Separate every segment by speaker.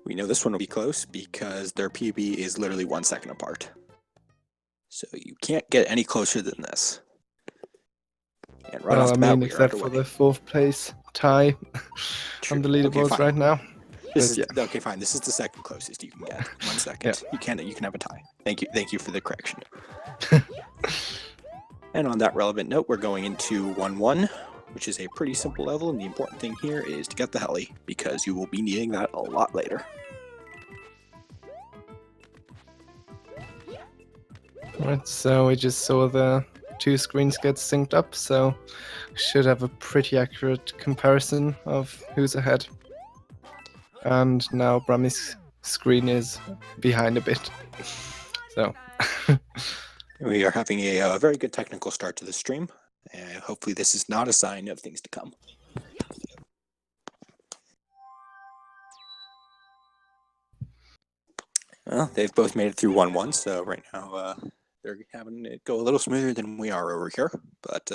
Speaker 1: We know this one will be close because their PB is literally 1 second apart. So you can't get any closer than this. And right off the bat, we are
Speaker 2: except
Speaker 1: underway.
Speaker 2: for the 4th place tie on the leaderboards right now.
Speaker 1: Okay, fine. This is the second closest you can get. 1 second.
Speaker 2: Yeah.
Speaker 1: You can have a tie. Thank you for the correction. And on that relevant note, we're going into 1-1, which is a pretty simple level, and the important thing here is to get the heli, because you will be needing that a lot later.
Speaker 2: Right, so we just saw the 2 screens get synced up, so should have a pretty accurate comparison of who's ahead. And now Brammy's screen is behind a bit. So
Speaker 1: We are having a very good technical start to the stream. Hopefully this is not a sign of things to come. Well, they've both made it through 1-1, so right now they're having it go a little smoother than we are over here. But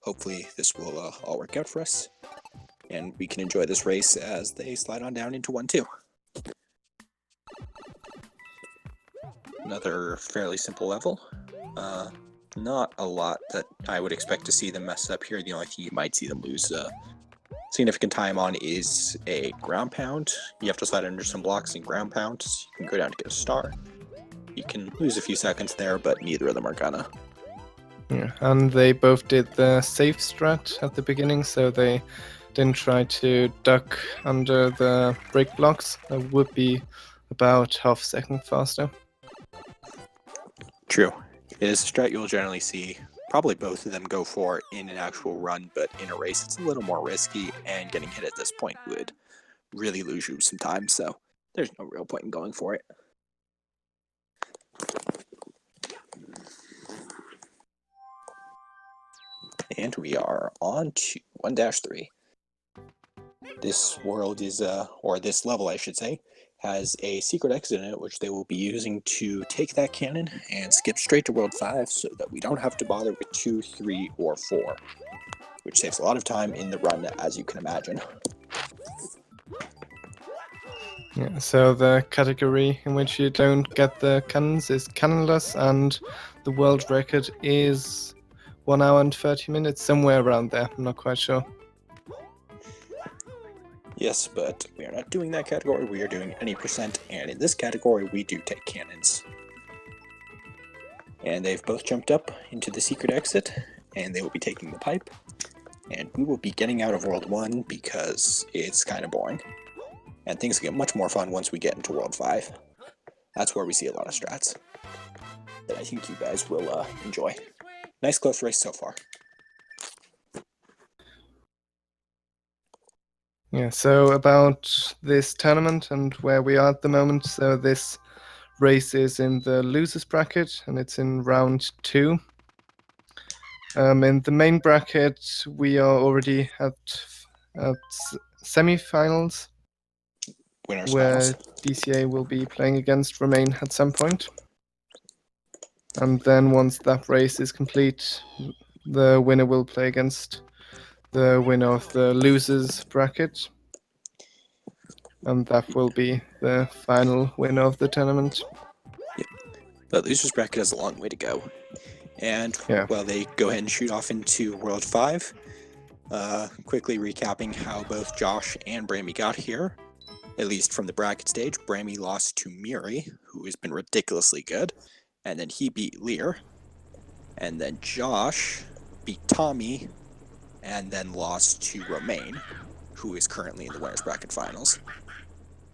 Speaker 1: hopefully this will all work out for us, and we can enjoy this race as they slide on down into 1-2. Another fairly simple level. Not a lot that I would expect to see them mess up here. The only thing you might see them lose significant time on is a ground pound. You have to slide under some blocks and ground pound, so you can go down to get a star. You can lose a few seconds there, but neither of them are gonna.
Speaker 2: yeah, and they both did the safe strat at the beginning, so they didn't try to duck under the break blocks. That would be about half a second faster.
Speaker 1: True. It is a strat you'll generally see probably both of them go for in an actual run, but in a race it's a little more risky, and getting hit at this point would really lose you some time, so there's no real point in going for it. And we are on to 1-3. This world is, or this level I should say, has a secret exit in it, which they will be using to take that cannon and skip straight to World 5 so that we don't have to bother with 2, 3, or 4, which saves a lot of time in the run, as you can imagine.
Speaker 2: Yeah, so the category in which you don't get the cannons is cannonless, and the world record is 1 hour and 30 minutes, somewhere around there. I'm not quite sure.
Speaker 1: Yes, but we are not doing that category, we are doing any percent, and in this category we do take cannons. And they've both jumped up into the secret exit, and they will be taking the pipe, and we will be getting out of World 1 because it's kind of boring. And things get much more fun once we get into World 5. That's where we see a lot of strats that I think you guys will enjoy. Nice close race so far.
Speaker 2: Yeah, so about this tournament and where we are at the moment. So this race is in the losers bracket, and it's in round 2. In the main bracket, we are already at semi-finals,
Speaker 1: Winners
Speaker 2: where
Speaker 1: finals.
Speaker 2: DCA will be playing against Remain at some point. And then once that race is complete, the winner will play against the winner of the losers bracket, and that will be the final winner of the tournament.
Speaker 1: Yep. The losers bracket has a long way to go. And while they go ahead and shoot off into World 5, quickly recapping how both Josh and Brammy got here, at least from the bracket stage. Brammy lost to Miri, who has been ridiculously good, and then he beat Lear, and then Josh beat Tommy, and then lost to Romain, who is currently in the winners bracket finals.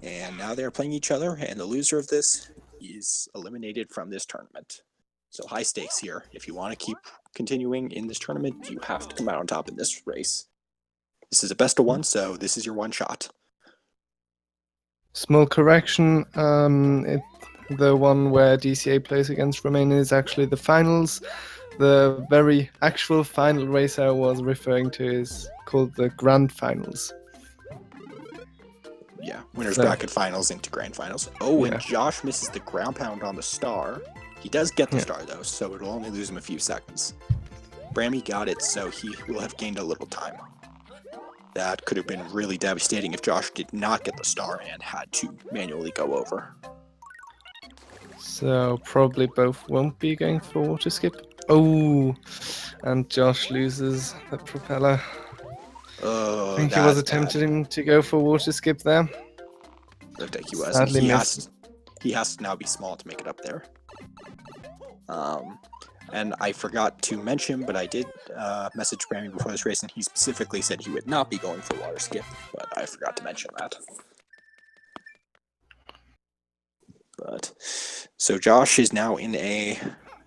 Speaker 1: And now they're playing each other, and the loser of this is eliminated from this tournament. So high stakes here. If you want to keep continuing in this tournament, you have to come out on top in this race. This is a best of one, so this is your one shot.
Speaker 2: Small correction, the one where DCA plays against Romain is actually the finals. The very actual final race I was referring to is called the Grand Finals.
Speaker 1: Yeah, winners bracket finals into grand finals. Oh, and Josh misses the ground pound on the star. He does get the star though, so it'll only lose him a few seconds. Brammy got it, so he will have gained a little time. that could have been really devastating if Josh did not get the star and had to manually go over.
Speaker 2: So probably both won't be going for water skip. Oh, and Josh loses the propeller.
Speaker 1: Oh,
Speaker 2: I think he was
Speaker 1: that's bad.
Speaker 2: attempting to go for water skip there.
Speaker 1: Looked like he was.
Speaker 2: Sadly missed.
Speaker 1: He has to now be small to make it up there. And I forgot to mention, but I did message Brammy before this race, and he specifically said he would not be going for water skip, but I forgot to mention that. But so Josh is now in a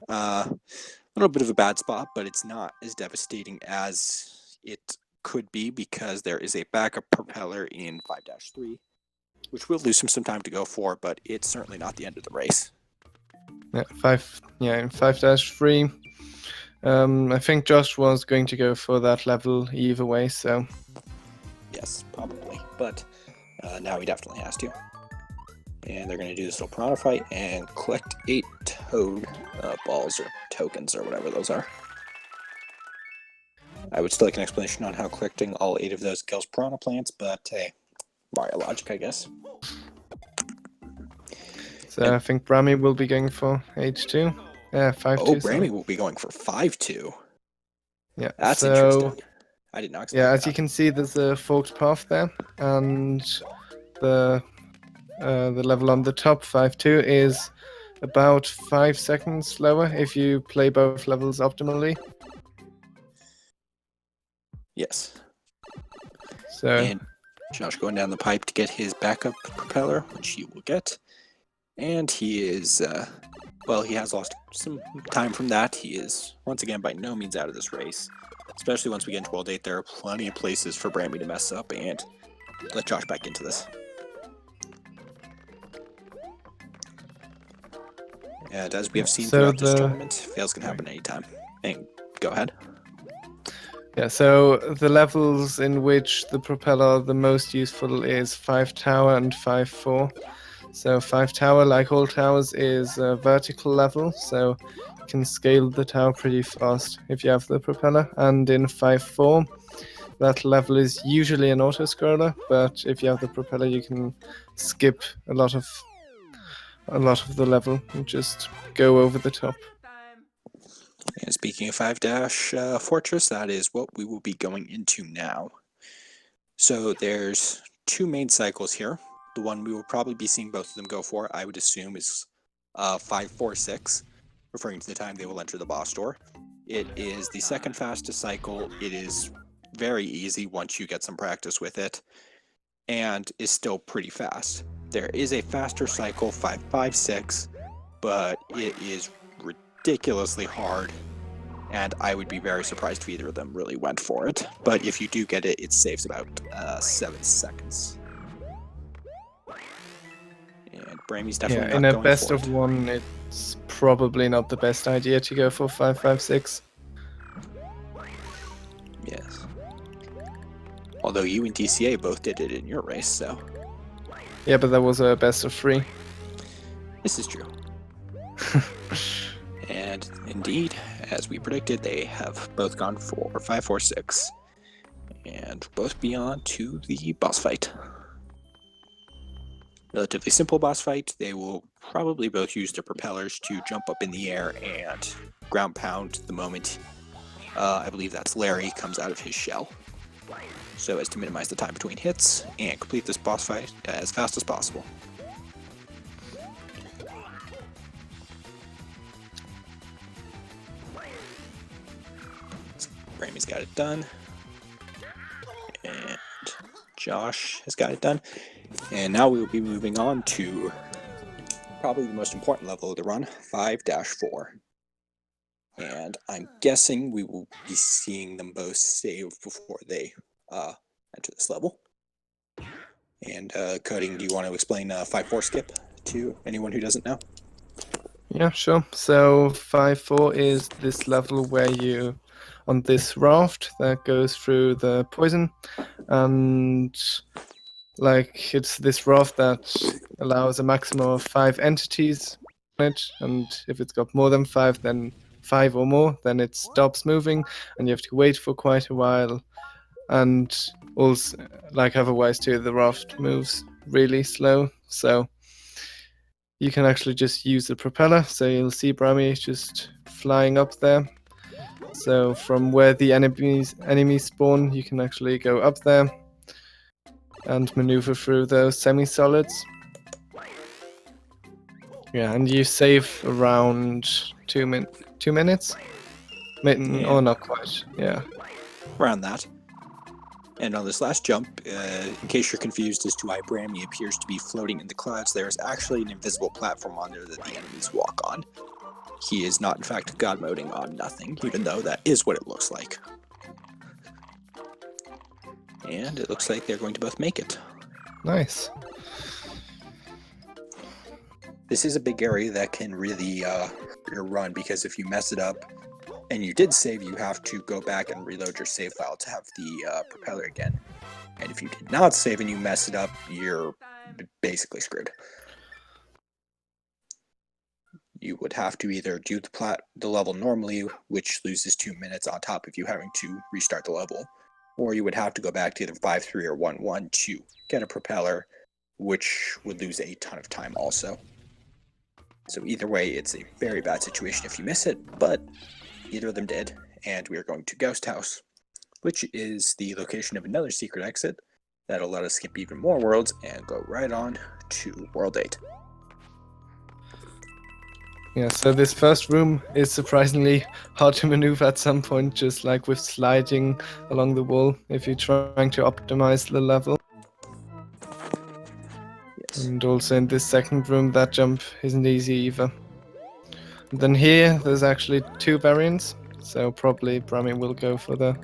Speaker 1: little bit of a bad spot, but it's not as devastating as it could be because there is a backup propeller in 5-3, which will lose him some time to go for, but it's certainly not the end of the race.
Speaker 2: In 5-3. I think Josh was going to go for that level either way, so.
Speaker 1: Yes, probably, but now he definitely has to. And they're going to do this little piranha fight and collect 8 toad balls or tokens or whatever those are. I would still like an explanation on how collecting all 8 of those kills piranha plants, but hey, Mario logic, I guess.
Speaker 2: So and I think Brammy will be going for H2. Yeah, 5-2.
Speaker 1: Oh, Brammy will be going for 5-2.
Speaker 2: Yeah,
Speaker 1: that's interesting. I did not expect that.
Speaker 2: Yeah, as you can see, there's a forked path there, and the level on the top, 5-2, is about 5 seconds slower if you play both levels optimally.
Speaker 1: Yes.
Speaker 2: So.
Speaker 1: And Josh going down the pipe to get his backup propeller, which he will get. And he is, he has lost some time from that. He is, once again, by no means out of this race. Especially once we get into World 8, there are plenty of places for Brammy to mess up and let Josh back into this. And as we have seen throughout this tournament, fails can happen anytime. And go ahead.
Speaker 2: Yeah, so the levels in which the propeller the most useful is 5 tower and 5-4. So 5 tower, like all towers, is a vertical level, so you can scale the tower pretty fast if you have the propeller. And in 5-4, that level is usually an auto-scroller, but if you have the propeller, you can skip a lot of the level and just go over the top.
Speaker 1: And speaking of 5- Fortress, that is what we will be going into now. So there's 2 main cycles here. The one we will probably be seeing both of them go for, I would assume, is 5-4-6, referring to the time they will enter the boss door. It is the second fastest cycle. It is very easy once you get some practice with it, and is still pretty fast. There is a faster cycle, 5-5-6, but it is ridiculously hard, and I would be very surprised if either of them really went for it. But if you do get it, it saves about 7 seconds. And Brammy's definitely not
Speaker 2: in
Speaker 1: going
Speaker 2: a best
Speaker 1: for
Speaker 2: of 1, it's probably not the best idea to go for 5-5-6.
Speaker 1: Yes. Although you and DCA both did it in your race, so.
Speaker 2: Yeah, but that was a best of 3.
Speaker 1: This is true. And indeed, as we predicted, they have both gone for 5-4-6. And both be on to the boss fight. Relatively simple boss fight. They will probably both use their propellers to jump up in the air and ground pound the moment, I believe that's Larry, comes out of his shell. So as to minimize the time between hits and complete this boss fight as fast as possible. Brammy's got it done. And Josh has got it done. And now we will be moving on to probably the most important level of the run, 5-4. And I'm guessing we will be seeing them both save before they enter this level. And Coding, do you want to explain 5-4 skip to anyone who doesn't know?
Speaker 2: Yeah, sure. So 5-4 is this level where you, on this raft that goes through the poison, and like it's this raft that allows a maximum of 5 entities on it, and if it's got more than 5, then 5 or more, then it stops moving, and you have to wait for quite a while and also, like otherwise too, the raft moves really slow, so you can actually just use the propeller. So you'll see Brammy just flying up there. So from where the enemies spawn, you can actually go up there and maneuver through those semi-solids. Yeah, and you save around 2 minutes. Oh, not quite. Yeah.
Speaker 1: Around that. And on this last jump, in case you're confused as to why Brammy appears to be floating in the clouds, there is actually an invisible platform on there that the enemies walk on. He is not, in fact, god moding on nothing, even though that is what it looks like. And it looks like they're going to both make it.
Speaker 2: Nice.
Speaker 1: This is a big area that can really hurt your run, because if you mess it up, and you did save, you have to go back and reload your save file to have the propeller again. And if you did not save and you mess it up, you're basically screwed. You would have to either do the level normally, which loses 2 minutes on top of you having to restart the level, or you would have to go back to either 5-3 or 1-1 to get a propeller, which would lose a ton of time also. So either way, it's a very bad situation if you miss it, but either of them did, and we are going to Ghost House, which is the location of another secret exit that'll let us skip even more worlds and go right on to World 8.
Speaker 2: Yeah, so this first room is surprisingly hard to maneuver at some point, just like with sliding along the wall if you're trying to optimize the level. Yes. And also in this second room, that jump isn't easy either. And then here, there's actually 2 variants, so probably Brammy will go for the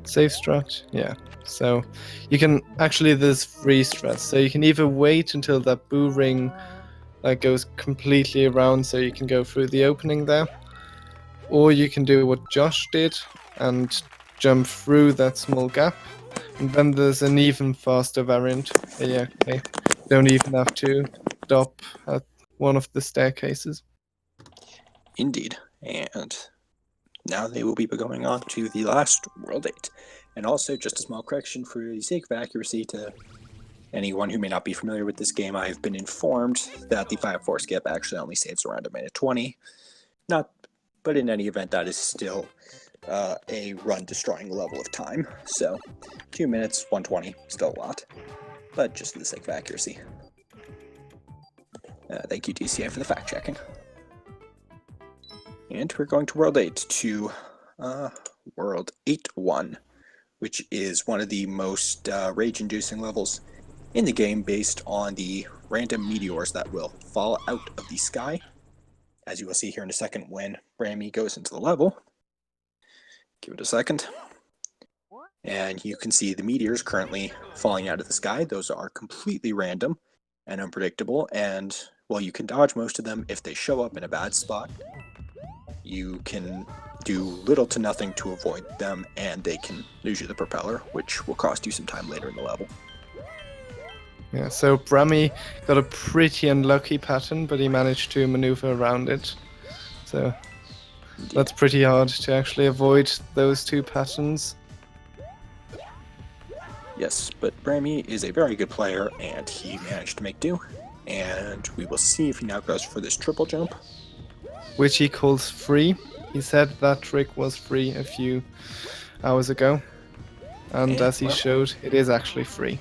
Speaker 2: safe strat. Yeah, so you can actually, there's 3 strats, so you can either wait until that boo ring goes completely around so you can go through the opening there, or you can do what Josh did and jump through that small gap, and then there's an even faster variant. Yeah, okay. Don't even have to stop at one of the staircases.
Speaker 1: Indeed, and now they will be going on to the last World 8. And also, just a small correction for the sake of accuracy to anyone who may not be familiar with this game, I have been informed that the 5-4 skip actually only saves around 1:20. But in any event, that is still a run-destroying level of time. So 2 minutes, 1:20, still a lot. But just for the sake of accuracy. Thank you, DCA, for the fact-checking. And we're going to World 8 to World 8-1, which is one of the most rage-inducing levels in the game based on the random meteors that will fall out of the sky, as you will see here in a second when Brammy goes into the level. Give it a second. And you can see the meteors currently falling out of the sky. Those are completely random and unpredictable, and while you can dodge most of them, if they show up in a bad spot, you can do little to nothing to avoid them, and they can lose you the propeller, which will cost you some time later in the level.
Speaker 2: Yeah, so Brammy got a pretty unlucky pattern, but he managed to maneuver around it. So that's pretty hard to actually avoid those 2 patterns.
Speaker 1: Yes, but Brammy is a very good player, and he managed to make do. And we will see if he now goes for this triple jump,
Speaker 2: which he calls free. He said that trick was free a few hours ago, and as he showed, it is actually free.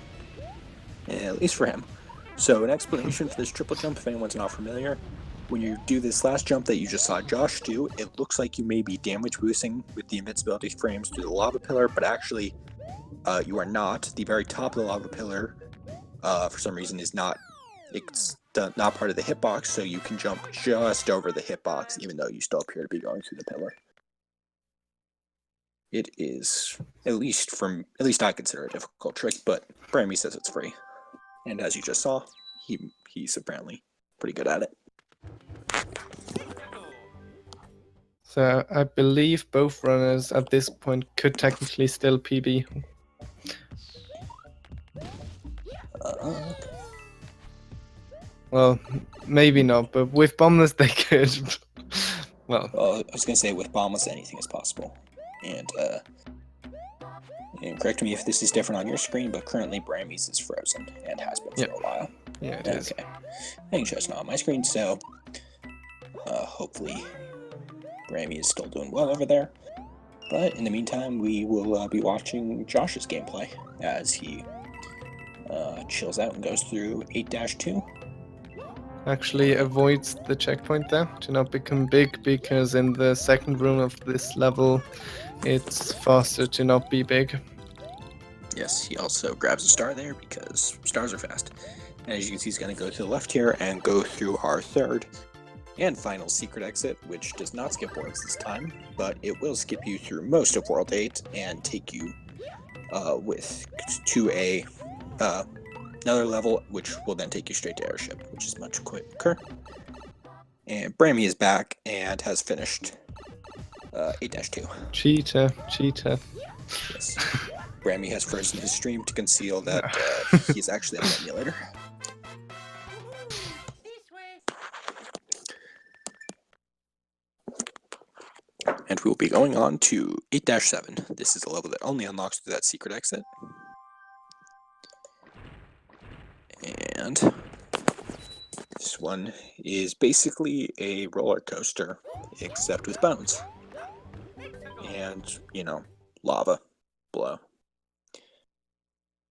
Speaker 1: At least for him. So an explanation for this triple jump, if anyone's not familiar, when you do this last jump that you just saw Josh do, it looks like you may be damage boosting with the invincibility frames through the lava pillar, but actually you are not. The very top of the lava pillar, for some reason, is not. It's not part of the hitbox, so you can jump just over the hitbox, even though you still appear to be going through the pillar. It is, at least I consider it a difficult trick, but Brammy says it's free. And as you just saw, he's apparently pretty good at it.
Speaker 2: So I believe both runners at this point could technically still PB. Well, maybe not, but with bombless they could. Well,
Speaker 1: I was gonna say with bombless anything is possible, and And correct me if this is different on your screen, but currently Brammy's is frozen and has been for a while.
Speaker 2: Yeah, it is.
Speaker 1: Okay. I think it's not on my screen, so hopefully Brammy is still doing well over there. But in the meantime, we will be watching Josh's gameplay as he chills out and goes through 8-2.
Speaker 2: Actually avoids the checkpoint there to not become big, because in the second room of this level it's faster to not be big.
Speaker 1: Yes, he also grabs a star there because stars are fast. And as you can see, he's going to go to the left here and go through our third and final secret exit, which does not skip worlds this time, but it will skip you through most of World 8 and take you to another level, which will then take you straight to Airship, which is much quicker. And Brammy is back and has finished 8-2.
Speaker 2: Cheater.
Speaker 1: Yes. Brammy has frozen his stream to conceal that he's actually on the emulator. And we will be going on to 8-7. This is a level that only unlocks through that secret exit. And this one is basically a roller coaster, except with bones. And, you know, lava below.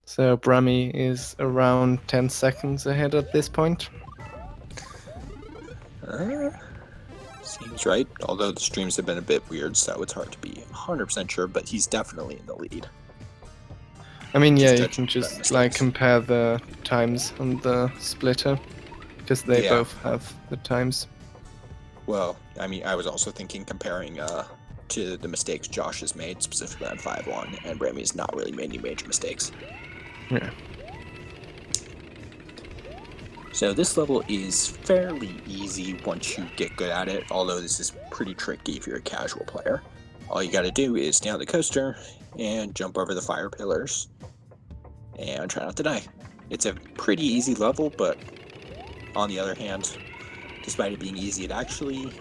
Speaker 2: So Brammy is around 10 seconds ahead at this point.
Speaker 1: Seems right, although the streams have been a bit weird, so it's hard to be 100% sure, but he's definitely in the lead.
Speaker 2: I mean, yeah, you can just like compare the times on the splitter, because they both have the times.
Speaker 1: Well, I mean, I was also thinking comparing to the mistakes Josh has made, specifically on 5-1, and Brammy has not really made any major mistakes.
Speaker 2: Yeah.
Speaker 1: So this level is fairly easy once you get good at it, although this is pretty tricky if you're a casual player. All you gotta do is stay on the coaster and jump over the fire pillars and try not to die. It's a pretty easy level, but on the other hand, despite it being easy, it actually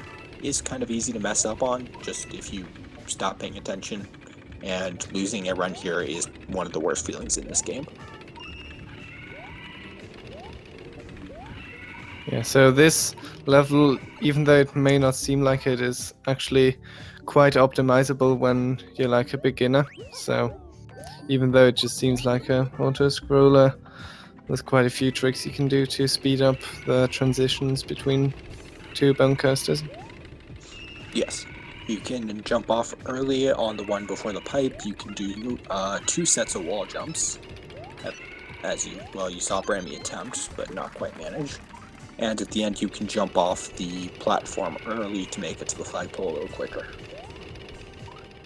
Speaker 1: is kind of easy to mess up on, just if you stop paying attention, and losing a run here is one of the worst feelings in this game.
Speaker 2: Yeah, so this level, even though it may not seem like it, is actually quite optimizable when you're like a beginner. So even though it just seems like a auto-scroller, there's quite a few tricks you can do to speed up the transitions between two bone coasters.
Speaker 1: Yes, you can jump off early on the one before the pipe. You can do 2 sets of wall jumps, as you saw Brammy attempt, but not quite manage. And at the end, you can jump off the platform early to make it to the flagpole a little quicker.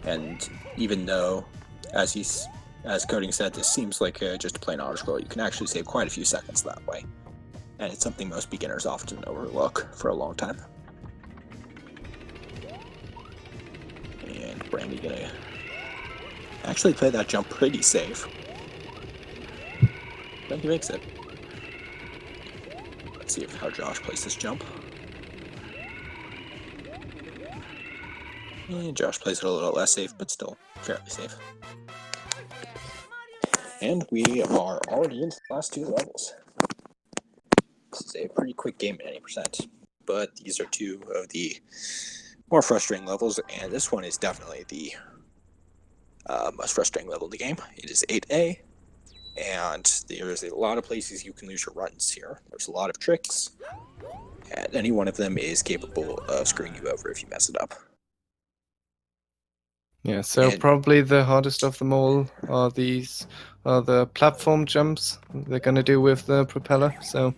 Speaker 1: And even though, as Coding said, this seems like just a plain auto-scroll, you can actually save quite a few seconds that way. And it's something most beginners often overlook for a long time. And Brandy gonna actually play that jump pretty safe. Then he makes it. Let's see how Josh plays this jump. And Josh plays it a little less safe, but still fairly safe. And we are already into the last 2 levels. This is a pretty quick game at 80%, but these are 2 of the more frustrating levels, and this one is definitely the most frustrating level in the game. It is 8A, and there's a lot of places you can lose your runs here. There's a lot of tricks, and any one of them is capable of screwing you over if you mess it up.
Speaker 2: Yeah, so probably the hardest of them all are the platform jumps they're gonna do with the propeller. So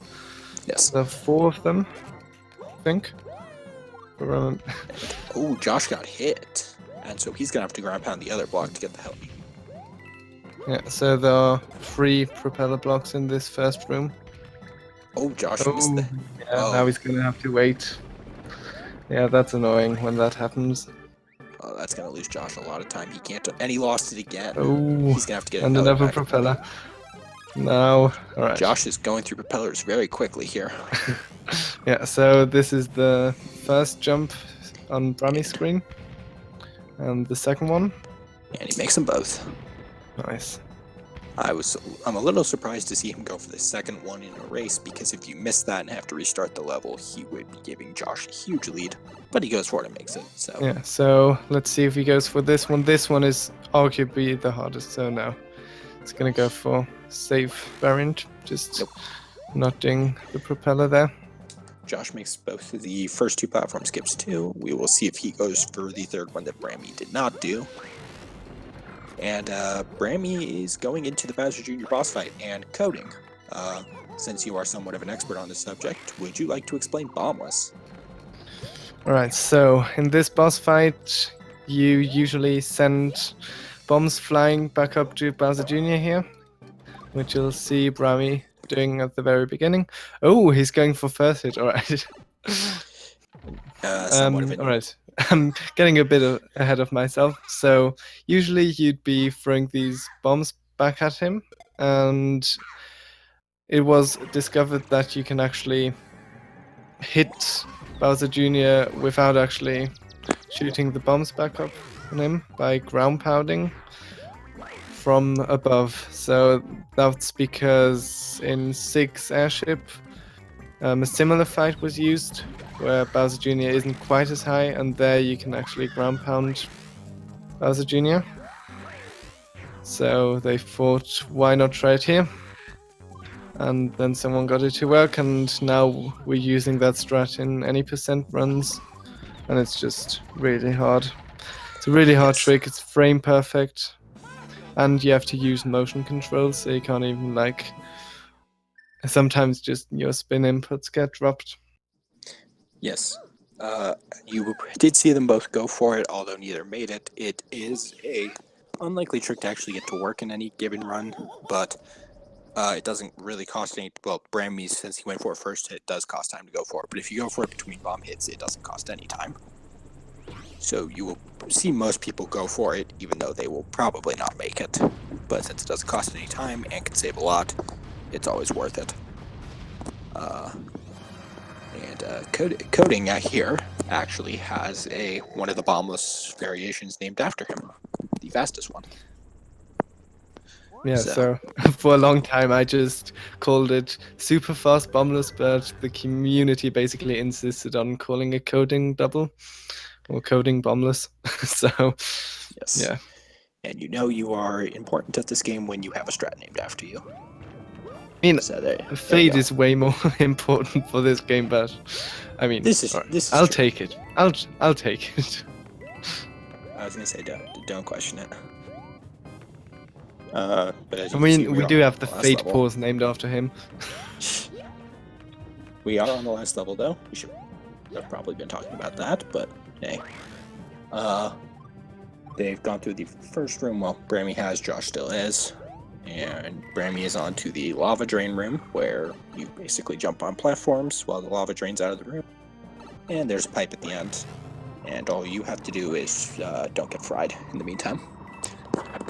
Speaker 1: yes,
Speaker 2: the 4 of them, I think.
Speaker 1: Oh, Josh got hit, and so he's gonna have to ground pound the other block to get the help.
Speaker 2: Yeah, so there are 3 propeller blocks in this first room.
Speaker 1: Oh, Josh missed the...
Speaker 2: Yeah, now he's gonna have to wait. Yeah, that's annoying when that happens.
Speaker 1: Oh, that's gonna lose Josh a lot of time. He can't, and he lost it again.
Speaker 2: Oh,
Speaker 1: he's gonna have to get
Speaker 2: another propeller. No, all right.
Speaker 1: Josh is going through propellers very quickly here.
Speaker 2: Yeah, so this is the first jump on Brammy's screen, and the second one.
Speaker 1: And he makes them both.
Speaker 2: Nice.
Speaker 1: I'm a little surprised to see him go for the second one in a race, because if you miss that and have to restart the level, he would be giving Josh a huge lead. But he goes for it and makes it. So
Speaker 2: yeah. So let's see if he goes for this one. This one is arguably the hardest. So no, it's gonna go for safe variant. Just not doing the propeller there.
Speaker 1: Josh makes both of the first 2 platform skips too. We will see if he goes for the third one that Brammy did not do. And Brammy is going into the Bowser Jr. boss fight and coding. Since you are somewhat of an expert on this subject, would you like to explain Bombless?
Speaker 2: Alright, so in this boss fight, you usually send bombs flying back up to Bowser Jr. here, which you'll see Brammy doing at the very beginning. Oh, he's going for first hit, alright.
Speaker 1: Somewhat of it.
Speaker 2: Alright, I'm getting a bit ahead of myself. So usually you'd be throwing these bombs back at him, and it was discovered that you can actually hit Bowser Jr. without actually shooting the bombs back up on him by ground pounding from above. So that's because in 6 Airship, a similar fight was used where Bowser Jr. isn't quite as high, and there you can actually ground pound Bowser Jr. So they thought, why not try it here? And then someone got it to work, and now we're using that strat in any percent runs, and it's just really hard. It's a really hard trick. It's frame perfect, and you have to use motion control, so you can't even sometimes just your spin inputs get dropped.
Speaker 1: Yes. You did see them both go for it, although neither made it. It is a unlikely trick to actually get to work in any given run, but it doesn't really cost any. Well, Brammy's, since he went for it first hit, does cost time to go for it. But if you go for it between bomb hits, it doesn't cost any time. So you will see most people go for it, even though they will probably not make it. But since it doesn't cost any time and can save a lot, it's always worth it. Coding here actually has one of the bombless variations named after him, the fastest one.
Speaker 2: Yeah, so for a long time I just called it super fast bombless, but the community basically insisted on calling it coding double or coding bombless. So
Speaker 1: yes,
Speaker 2: yeah.
Speaker 1: And you know you are important at this game when you have a strat named after you.
Speaker 2: I mean, Fade is way more important for this game, but I mean, I'll take it. I'll take it.
Speaker 1: I was gonna say don't question it. But as
Speaker 2: I mean, we do have the Fade pause named after him.
Speaker 1: We are on the last level, though. We should have probably been talking about that, but hey. They've gone through the first room. Well, Brammy has, Josh still is. And Brammy is on to the lava drain room, where you basically jump on platforms while the lava drains out of the room. And there's a pipe at the end. And all you have to do is don't get fried in the meantime.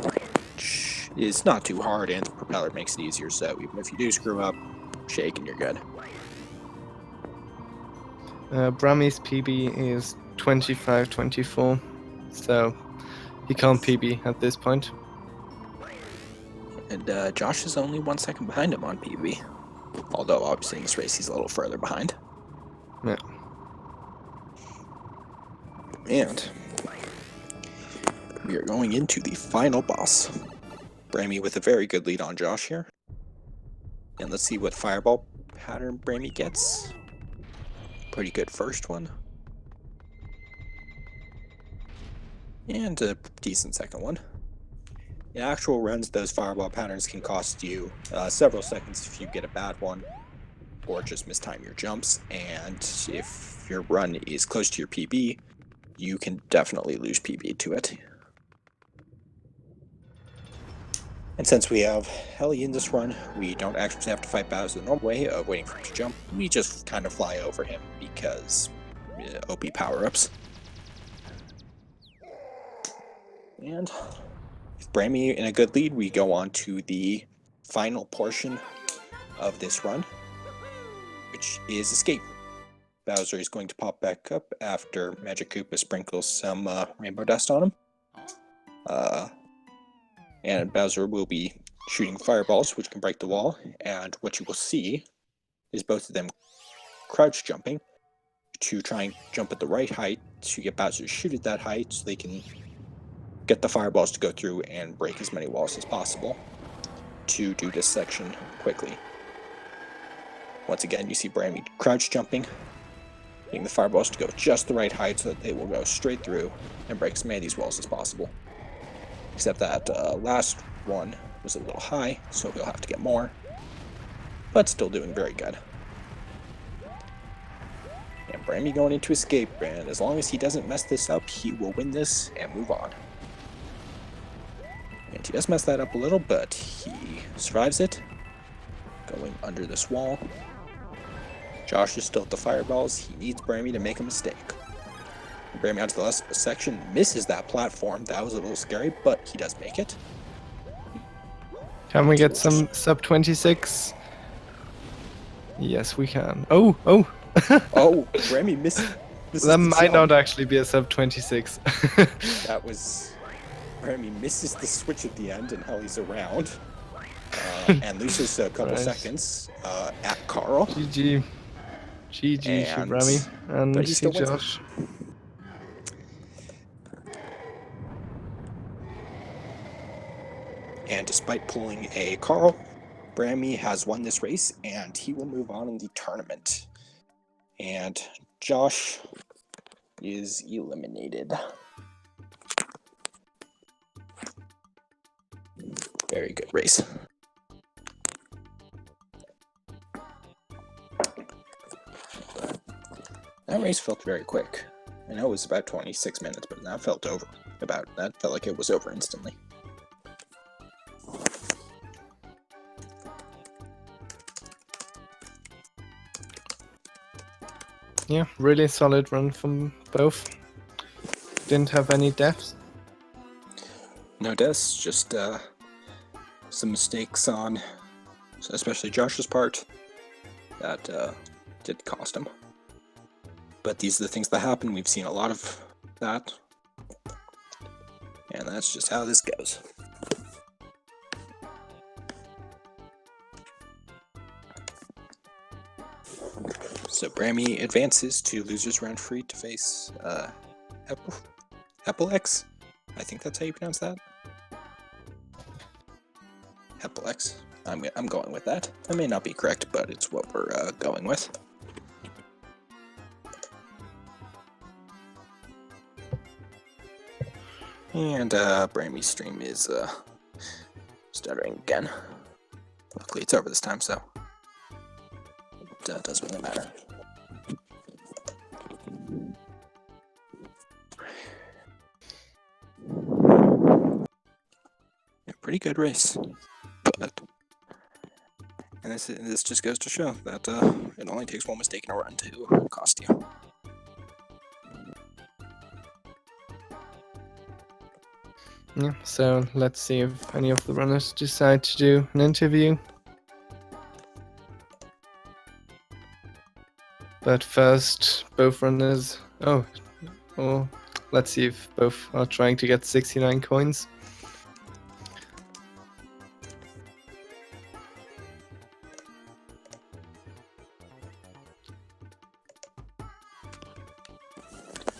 Speaker 1: Which is not too hard, and the propeller makes it easier, so even if you do screw up, shake and you're good.
Speaker 2: Brammy's PB is 25-24, so he can't PB at this point.
Speaker 1: And Josh is only 1 second behind him on PB. Although, obviously, in this race, he's a little further behind.
Speaker 2: Yeah.
Speaker 1: And we are going into the final boss. Brammy with a very good lead on Josh here. And let's see what fireball pattern Brammy gets. Pretty good first one. And a decent second one. In actual runs, those fireball patterns can cost you several seconds if you get a bad one, or just mistime your jumps, and if your run is close to your PB, you can definitely lose PB to it. And since we have Heli in this run, we don't actually have to fight Bowser the normal way of waiting for him to jump. We just kind of fly over him because OP power-ups. And with Brammy in a good lead, we go on to the final portion of this run, which is Escape. Bowser is going to pop back up after Magic Koopa sprinkles some rainbow dust on him. And Bowser will be shooting fireballs, which can break the wall. And what you will see is both of them crouch jumping to try and jump at the right height to get Bowser to shoot at that height so they can get the fireballs to go through and break as many walls as possible to do this section quickly. Once again, you see Brammy crouch jumping, getting the fireballs to go just the right height so that they will go straight through and break as many of these walls as possible. Except that last one was a little high, so he'll have to get more, but still doing very good. And Brammy going into escape, and as long as he doesn't mess this up, he will win this and move on. And he does mess that up a little, but he survives it, going under this wall. Josh is still at the fireballs. He needs Brammy to make a mistake. Brammy onto the last section, misses that platform. That was a little scary, but he does make it.
Speaker 2: Can we get some sub 26? Yes, we can. Oh!
Speaker 1: Oh, Brammy misses.
Speaker 2: That might not actually be a sub 26.
Speaker 1: That was... Brammy misses the switch at the end, and hell, he's around. And loses a couple seconds at Carl.
Speaker 2: GG to Brammy and to Josh.
Speaker 1: And despite pulling a Carl, Brammy has won this race, and he will move on in the tournament. And Josh is eliminated. Very good race. That race felt very quick. I know it was about 26 minutes, but that felt like it was over instantly.
Speaker 2: Yeah, really solid run from both. Didn't have any deaths.
Speaker 1: No deaths, just some mistakes on, especially Josh's part, that did cost him. But these are the things that happen. We've seen a lot of that. And that's just how this goes. So Brammy advances to losers round 3 to face Hepelex. I think that's how you pronounce that. Hepelex. I'm going with that. I may not be correct, but it's what we're going with. And Brammy's stream is stuttering again. Luckily it's over this time, so it doesn't really matter. Yeah, pretty good race, but and this just goes to show that it only takes one mistake in a run to cost you.
Speaker 2: Yeah, so let's see if any of the runners decide to do an interview. But first, both runners... Oh, let's see if both are trying to get 69 coins.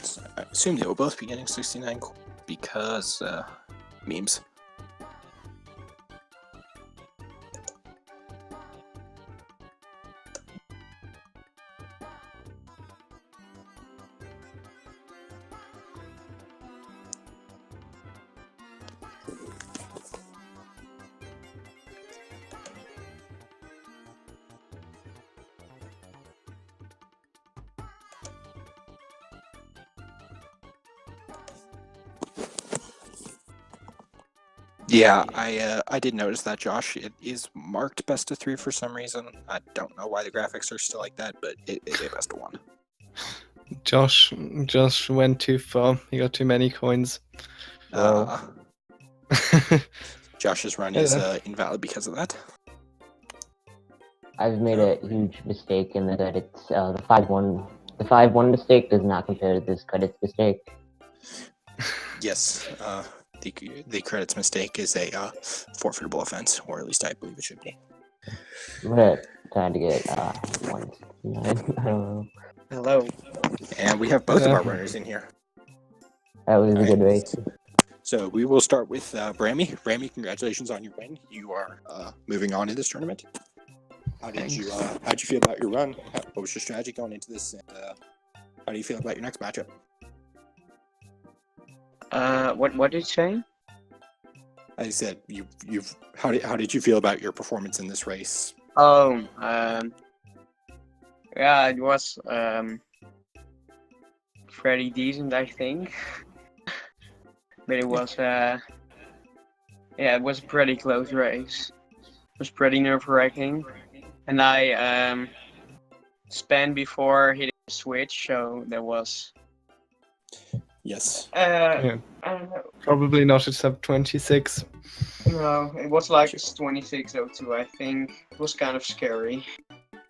Speaker 1: So I assume they will both be getting 69 because memes. Yeah, I did notice that, Josh. It is marked best of 3 for some reason. I don't know why the graphics are still like that, but it is a best of 1.
Speaker 2: Josh went too far. He got too many coins.
Speaker 1: Josh's run is invalid because of that.
Speaker 3: I've made a huge mistake in that it's the 5-1. The 5-1 mistake does not compare to this credits mistake.
Speaker 1: Yes, the credits mistake is a forfeitable offense, or at least I believe it should be.
Speaker 3: I'm gonna try to get 169. I don't know.
Speaker 4: Hello.
Speaker 1: And we have both of
Speaker 2: Yeah.
Speaker 1: our runners in here.
Speaker 3: That was a
Speaker 1: All
Speaker 3: good
Speaker 1: right.
Speaker 3: race.
Speaker 1: So we will start with Brammy. Brammy, congratulations on your win. You are moving on in this tournament. How'd you feel about your run? What was your strategy going into this? And, how do you feel about your next matchup?
Speaker 4: What did you say?
Speaker 1: I said how did you feel about your performance in this race?
Speaker 4: Oh, yeah, it was pretty decent, I think. But it was yeah, it was a pretty close race. It was pretty nerve-wracking, and I spun before hitting the switch, so there was
Speaker 1: Yes.
Speaker 2: Yeah.
Speaker 4: I don't know.
Speaker 2: Probably not a sub 26.
Speaker 4: No, it was like 26:02, I think. It was kind of scary.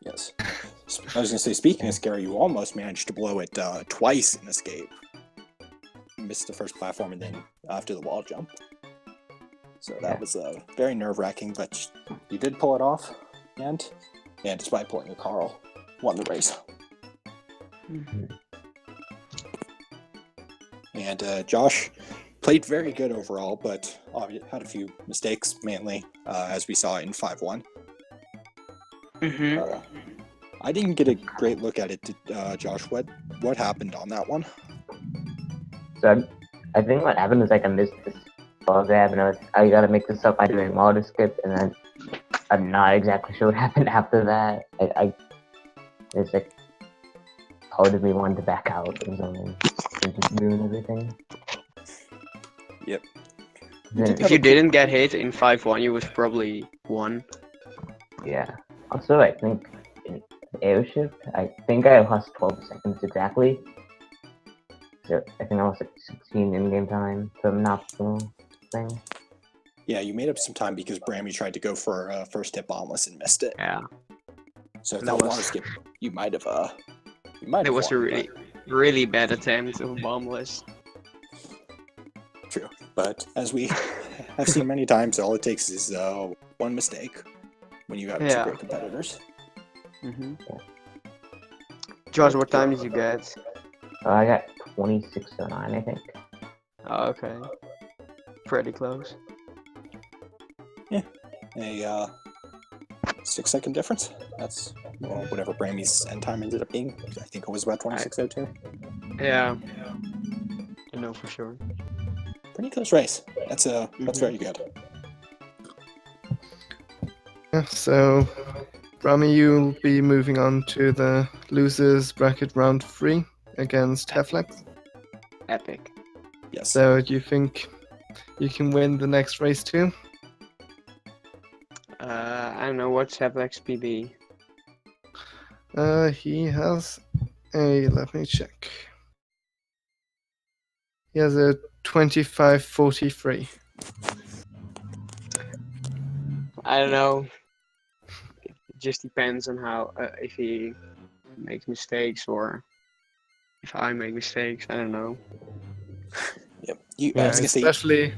Speaker 1: Yes. I was going to say, speaking of scary, you almost managed to blow it twice in Escape. You missed the first platform and then after the wall jump. So that was very nerve-wracking, but you did pull it off, and despite pulling a Carl, won the race. And Josh played very good overall, but had a few mistakes, mainly as we saw in 5-1. I didn't get a great look at it, Josh. What happened on that one?
Speaker 3: So I think what happened is like I missed this ball grab, and I gotta make this up by doing auto skip, and then I'm not exactly sure what happened after that. It's like part of me wanted to back out or something and just ruin everything.
Speaker 1: Yep.
Speaker 4: If you didn't get hit in 5-1, you would probably won.
Speaker 3: Yeah. Also, I think in airship, I think I lost 12 seconds exactly. So I think I lost like 16 in-game time from not the thing.
Speaker 1: Yeah, you made up some time because Brammy tried to go for a first hit bombless and missed it.
Speaker 4: Yeah.
Speaker 1: So if
Speaker 4: That
Speaker 1: that
Speaker 4: was-
Speaker 1: water skip, you might have
Speaker 4: It was a
Speaker 1: won,
Speaker 4: really bad attempt of bombless.
Speaker 1: but true. But as we have seen many times, all it takes is one mistake when you have two great competitors.
Speaker 4: Josh, what time did you get?
Speaker 3: I got 26:09, I think.
Speaker 4: Oh, okay. Pretty close.
Speaker 1: A 6-second difference. That's whatever Brammy's end time ended up being. I think it was about 26:02.
Speaker 4: Yeah. I know for sure.
Speaker 1: Pretty close race. That's very good.
Speaker 2: Yeah, so, Brammy, you'll be moving on to the losers bracket round 3 against Heflex.
Speaker 4: Epic.
Speaker 1: Yes.
Speaker 2: So, do you think you can win the next race too?
Speaker 4: I don't know, what's Heflex PB?
Speaker 2: He has let me check. He has a 25:43.
Speaker 4: I don't know. It just depends on how, if he makes mistakes or if I make mistakes. I don't know.
Speaker 1: Yep.
Speaker 2: Yeah, especially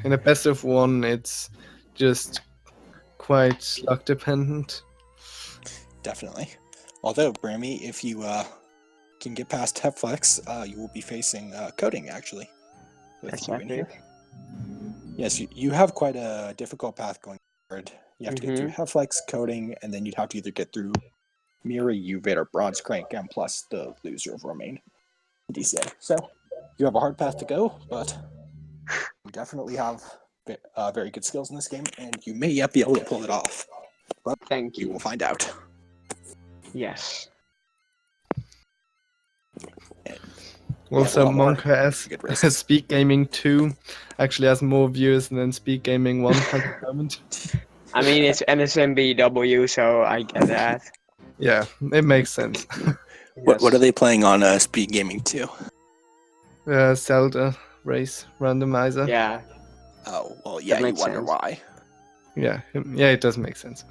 Speaker 2: in a best of 1, it's just quite luck dependent.
Speaker 1: Definitely. Although, Brammy, if you can get past Heflex, you will be facing coding, actually.
Speaker 4: That's
Speaker 1: you in here.
Speaker 4: epic.
Speaker 1: Yes, you have quite a difficult path going forward. You have to get through Heflex, coding, and then you'd have to either get through Miri, Uvid, or Bronze Crank, and plus the loser of Romaine DCA. So, you have a hard path to go, but you definitely have very good skills in this game, and you may yet be able to pull it off. But
Speaker 4: Thank
Speaker 1: you
Speaker 4: you.
Speaker 1: will find out.
Speaker 4: Yes.
Speaker 2: Also,
Speaker 1: one more.
Speaker 2: Monka as
Speaker 1: Good races.
Speaker 2: Speed Gaming 2 actually has more viewers than Speed Gaming 1 at the moment.
Speaker 4: I mean, it's NSMBW, so I get that.
Speaker 2: Yeah, it makes sense.
Speaker 1: What are they playing on Speed Gaming 2?
Speaker 2: Zelda race randomizer.
Speaker 4: Yeah.
Speaker 1: Oh, well, yeah, you
Speaker 4: makes
Speaker 1: wonder
Speaker 4: sense.
Speaker 1: why.
Speaker 2: Yeah, it does make sense.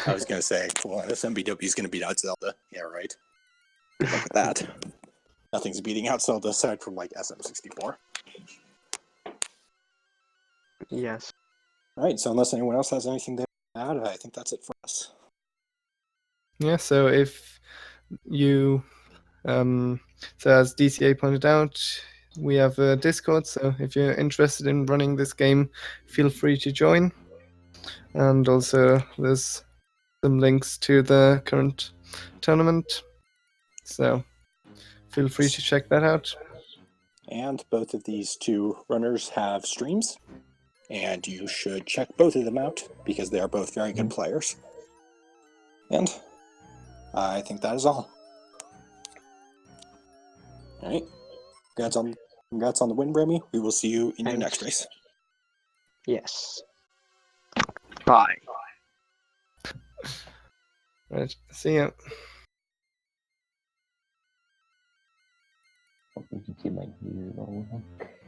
Speaker 1: I was going to say, well, SMBW is going to beat out Zelda. Yeah, right. Good luck with that. Nothing's beating out Zelda aside from, like, SM64.
Speaker 5: Yes.
Speaker 1: All right, so unless anyone else has anything to add, I think that's it for us.
Speaker 2: Yeah, so if you, so as DCA pointed out, we have a Discord, so if you're interested in running this game, feel free to join. And also, there's some links to the current tournament, so feel free to check that out.
Speaker 1: And both of these two runners have streams, and you should check both of them out because they are both very good players. And I think that is all. All right. Congrats on the win, Brammy. We will see you in your next race.
Speaker 5: Yes.
Speaker 4: Bye.
Speaker 2: Right, see ya.
Speaker 3: Hope you can see my views all the time.